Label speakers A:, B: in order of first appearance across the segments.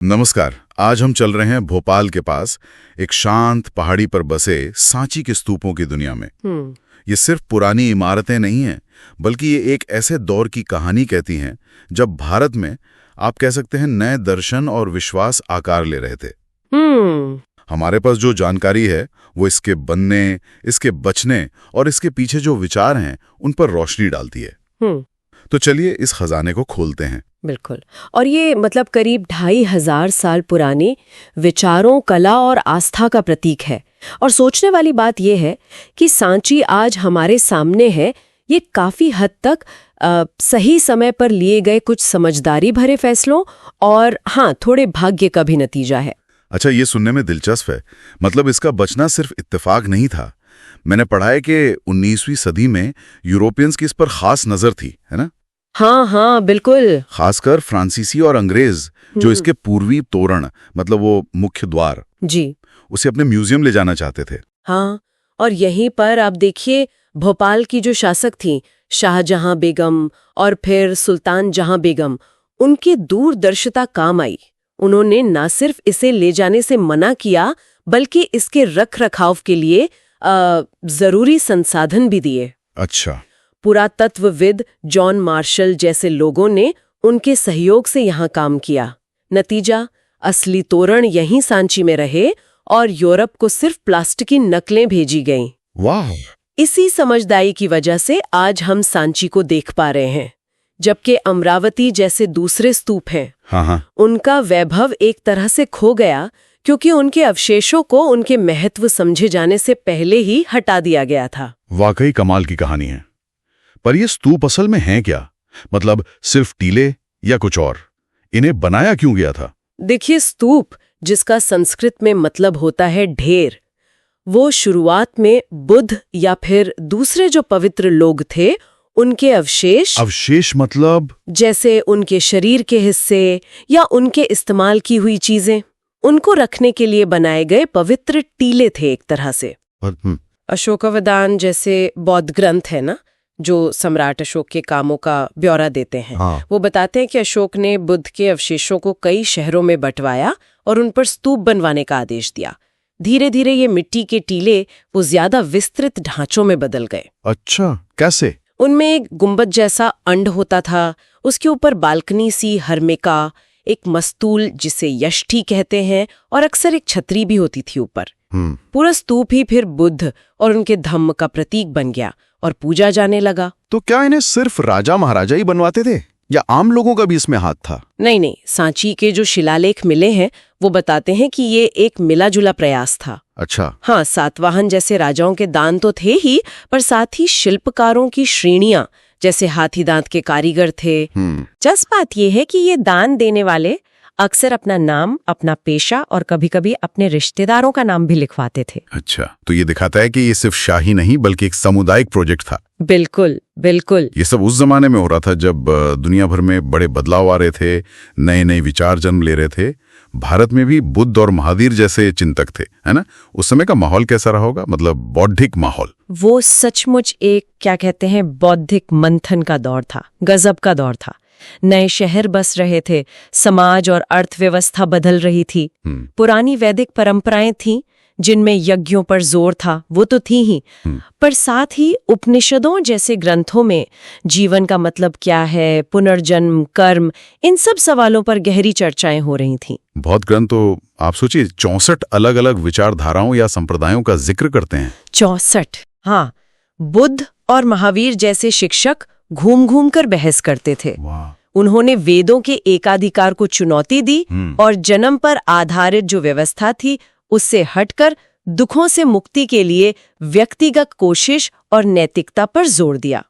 A: नमस्कार। आज हम चल रहे हैं भोपाल के पास एक शांत पहाड़ी पर बसे सांची के स्तूपों की दुनिया में। ये सिर्फ पुरानी इमारतें नहीं हैं, बल्कि ये एक ऐसे दौर की कहानी कहती हैं जब भारत में आप कह सकते हैं नए दर्शन और विश्वास आकार ले रहे थे। हमारे पास जो जानकारी है वो इसके बनने, इसके बचने और इसके पीछे जो विचार हैं उन पर रोशनी डालती है। तो चलिए इस खजाने को खोलते हैं।
B: बिल्कुल। और ये मतलब करीब 2500 साल पुराने विचारों, कला और आस्था का प्रतीक है। और सोचने वाली बात यह है कि सांची आज हमारे सामने है, ये काफी हद तक सही समय पर लिए गए कुछ समझदारी भरे फैसलों और हाँ, थोड़े भाग्य का भी नतीजा है।
A: अच्छा, ये सुनने में दिलचस्प है। मतलब इसका बचना सिर्फ इत्तेफाक नहीं था। मैंने पढ़ा है कि 19वीं सदी में यूरोपियंस की इस पर खास नजर थी, है ना?
B: हाँ, बिल्कुल।
A: खासकर फ्रांसीसी और अंग्रेज जो इसके पूर्वी तोरण, मतलब वो मुख्य द्वार
B: जी,
A: उसे अपने म्यूजियम ले जाना चाहते थे।
B: हाँ, और यहीं पर आप देखिए भोपाल की जो शासक थी शाहजहां बेगम और फिर सुल्तान जहां बेगम, उनकी दूरदर्शिता काम आई। उन्होंने न सिर्फ इसे ले जाने से मना किया, बल्कि इसके रख रखाव के लिए जरूरी संसाधन भी दिए।
A: अच्छा।
B: पुरातत्वविद जॉन मार्शल जैसे लोगों ने उनके सहयोग से यहाँ काम किया। नतीजा, असली तोरण यहीं सांची में रहे और यूरोप को सिर्फ प्लास्टिक की नकलें भेजी गईं।
A: वाह!
B: इसी समझदारी की वजह से आज हम सांची को देख पा रहे हैं, जबकि अमरावती जैसे दूसरे स्तूप हैं।
A: हाँ।
B: उनका वैभव एक तरह से खो गया क्योंकि उनके अवशेषों को उनके महत्व समझे जाने से पहले ही हटा दिया गया था।
A: वाकई कमाल की कहानी है। पर ये स्तूप असल में हैं क्या? मतलब सिर्फ टीले या कुछ और? इन्हें बनाया क्यों गया था?
B: देखिए, स्तूप, जिसका संस्कृत में मतलब होता है ढेर, वो शुरुआत में बुद्ध या फिर दूसरे जो पवित्र लोग थे उनके
A: अवशेष मतलब?
B: जैसे उनके शरीर के हिस्से या उनके इस्तेमाल की हुई चीजें, उनको रखने के लिए बनाए गए पवित्र टीले थे एक तरह से। अशोकावदान जैसे बौद्ध ग्रंथ है ना, जो सम्राट अशोक के कामों का ब्यौरा देते हैं।
A: हाँ।
B: वो बताते हैं कि अशोक ने बुद्ध के अवशेषों को कई शहरों में बंटवाया और उन पर स्तूप बनवाने का आदेश दिया। धीरे धीरे ये मिट्टी के टीले वो ज्यादा विस्तृत ढांचों में बदल गए।
A: अच्छा, कैसे?
B: उनमें एक गुंबद जैसा अंड होता था, उसके ऊपर बालकनी सी हर्मिका, एक मस्तूल जिसे यष्टि कहते हैं, और अक्सर एक छतरी भी होती थी ऊपर। पूरा स्तूप ही फिर बुद्ध और उनके धम्म का प्रतीक बन गया और पूजा जाने लगा।
C: तो क्या इन्हें सिर्फ राजा महाराजा ही बनवाते थे या आम लोगों का भी इसमें हाथ था?
B: नहीं, सांची के जो शिलालेख मिले हैं वो बताते हैं कि ये एक मिला जुला प्रयास था।
C: अच्छा।
B: हाँ, सातवाहन जैसे राजाओं के दान तो थे ही, पर साथ ही शिल्पकारों की श्रेणियां, जैसे हाथी दांत के कारीगर थे। जस बात ये है कि ये दान देने वाले अक्सर अपना नाम, अपना पेशा और कभी-कभी अपने रिश्तेदारों का नाम भी लिखवाते थे।
A: अच्छा, तो ये दिखाता है कि ये सिर्फ शाही नहीं बल्कि एक सामुदायिक प्रोजेक्ट था।
B: बिल्कुल, बिल्कुल।
A: ये सब उस जमाने में हो रहा था जब दुनिया भर में बड़े बदलाव आ रहे थे, नए नए विचार जन्म ले रहे थे। भारत में भी बुद्ध और महावीर जैसे चिंतक थे, है ना? उस समय का माहौल कैसा रहा होगा? मतलब बौद्धिक माहौल।
B: वो सचमुच एक, क्या कहते हैं, बौद्धिक मंथन का दौर था, गजब का दौर था। नए शहर बस रहे थे, समाज और अर्थव्यवस्था बदल रही थी। पुरानी वैदिक परंपराएं थीं जिनमें यज्ञों पर जोर था, वो तो थी ही, पर साथ ही उपनिषदों जैसे ग्रंथों में जीवन का मतलब क्या है, पुनर्जन्म, कर्म, इन सब सवालों पर गहरी चर्चाएं हो रही थीं।
A: बहुत ग्रंथ तो आप सोचिए 64 अलग अलग विचारधाराओं या संप्रदायों का जिक्र करते हैं।
B: 64। हाँ, बुद्ध और महावीर जैसे शिक्षक घूम घूम कर बहस करते थे। उन्होंने वेदों के एकाधिकार को चुनौती दी और जन्म पर आधारित जो व्यवस्था थी उससे हटकर दुखों से मुक्ति के लिए व्यक्तिगत कोशिश और नैतिकता पर जोर दिया।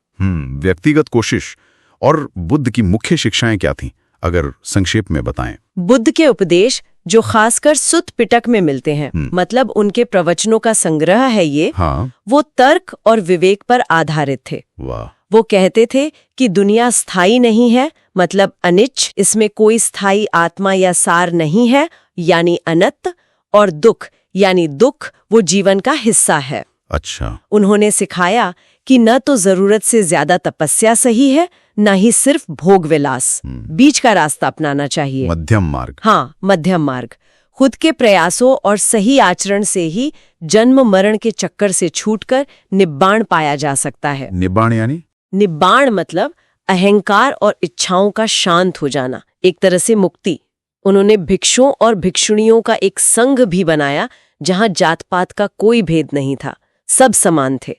A: व्यक्तिगत कोशिश। और बुद्ध की मुख्य शिक्षाएं क्या थीं, अगर संक्षेप में बताएं?
B: बुद्ध के उपदेश जो खासकर सुत्त पिटक में मिलते हैं, मतलब उनके प्रवचनों का संग्रह है ये।
A: हाँ।
B: वो तर्क और विवेक पर आधारित थे।
A: वाह।
B: वो कहते थे कि दुनिया स्थायी नहीं है, मतलब अनिच्छ, इसमें कोई स्थायी आत्मा या सार नहीं है, यानी अनंत, और दुख यानी दुख वो जीवन का हिस्सा है।
A: अच्छा।
B: उन्होंने सिखाया कि न तो जरूरत से ज्यादा तपस्या सही है, न ही सिर्फ भोग विलास। बीच का रास्ता अपनाना चाहिए।
C: मध्यम मार्ग।
B: हाँ, मध्यम मार्ग। खुद के प्रयासों और सही आचरण से ही जन्म मरण के चक्कर से छूटकर निब्बाण पाया जा सकता है।
C: निब्बाण यानी?
B: निब्बाण मतलब अहंकार और इच्छाओं का शांत हो जाना, एक तरह से मुक्ति। उन्होंने भिक्षुओं और भिक्षुणियों का एक संघ भी बनाया जहां जात पात का कोई भेद नहीं था, सब समान थे।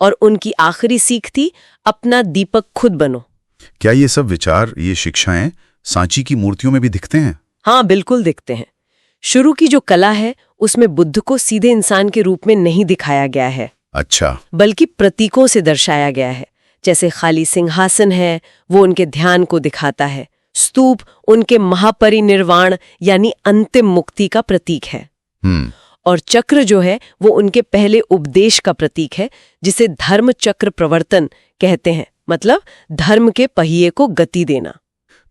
B: और उनकी आखिरी सीख थी, अपना दीपक खुद बनो।
C: क्या ये सब विचार, ये शिक्षाएं सांची की मूर्तियों में भी दिखते हैं?
B: हाँ, बिल्कुल दिखते हैं। शुरू की जो कला है उसमें बुद्ध को सीधे इंसान के रूप में नहीं दिखाया गया है।
C: अच्छा।
B: बल्कि प्रतीकों से दर्शाया गया है। जैसे खाली सिंहासन है, वो उनके ध्यान को दिखाता है। स्तूप उनके महापरिनिर्वाण यानी अंतिम मुक्ति का प्रतीक है। और चक्र जो है वो उनके पहले उपदेश का प्रतीक है, जिसे धर्म चक्र प्रवर्तन कहते हैं, मतलब धर्म के पहिए को गति देना।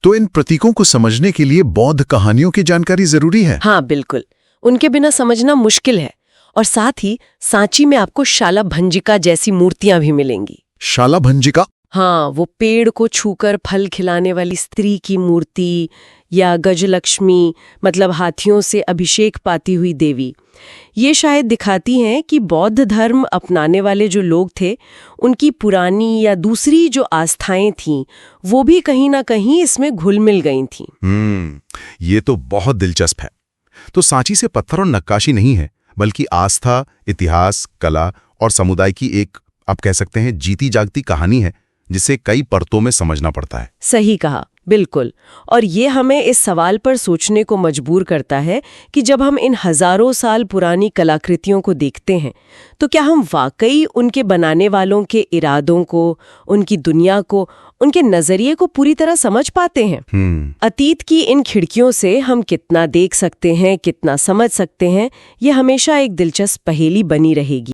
C: तो इन प्रतीकों को समझने के लिए बौद्ध कहानियों की जानकारी जरूरी है?
B: हाँ, बिल्कुल। उनके बिना समझना मुश्किल है। और साथ ही सांची में आपको शालाभंजिका जैसी मूर्तियां भी मिलेंगी।
C: शालाभंजिका?
B: हाँ, वो पेड़ को छूकर फल खिलाने वाली स्त्री की मूर्ति, या गजलक्ष्मी मतलब हाथियों से अभिषेक पाती हुई देवी। ये शायद दिखाती हैं कि बौद्ध धर्म अपनाने वाले जो लोग थे, उनकी पुरानी या दूसरी जो आस्थाएं थीं, वो भी कहीं ना कहीं इसमें घुल मिल गई थीं।
C: ये तो बहुत दिलचस्प है। तो सांची से पत्थर और नक्काशी नहीं है, बल्कि आस्था, इतिहास, कला और समुदाय की एक, आप कह सकते हैं, जीती जागती कहानी है, जिसे कई परतों में समझना पड़ता है।
B: सही कहा, बिल्कुल। और ये हमें इस सवाल पर सोचने को मजबूर करता है कि जब हम इन हजारों साल पुरानी कलाकृतियों को देखते हैं, तो क्या हम वाकई उनके बनाने वालों के इरादों को, उनकी दुनिया को, उनके नजरिए को पूरी तरह समझ पाते हैं? अतीत की इन खिड़कियों से हम कितना देख सकते हैं, कितना समझ सकते हैं, ये हमेशा एक दिलचस्प पहेली बनी रहेगी।